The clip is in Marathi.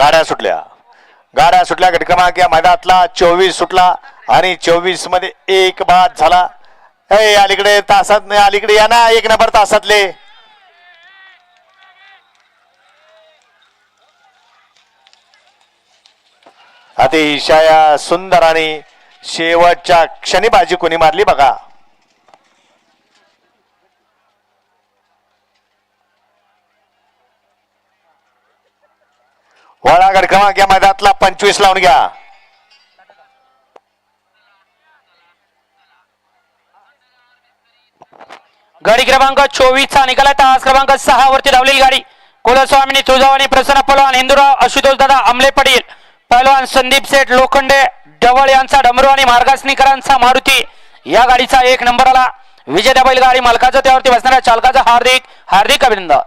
गाड्या सुटल्या गट क्रमांक या मैदानातला 24 सुटला आणि 24 मध्ये एक बाद झाला. अलीकडे तासात अलीकडे या ना 1 नंबर तासातले अतिशय सुंदर आणि शेवटच्या क्षणी बाजी कोणी मारली बघा. वळा गट क्रमांक या मैदानातला 25 लावून घ्या. गाडी क्रमांक 24 चा निकाला तास क्रमांक 6 वरती धावलेली गाडी कुलस्वामिनी तुळजावानी प्रसन्न पहलवान हिंदूराव आशुतोष दादा आमले पटेल पहलवान संदीप सेठ लोखंडे डवळ यांचा डमरू आणि मार्गसनीकरांचा मारुती या गाडीचा 1 नंबर आला. विजेत्या बैलगाडी मालकाचं त्यावरती बसणाऱ्या चालकाचं हार्दिक अभिनंदन.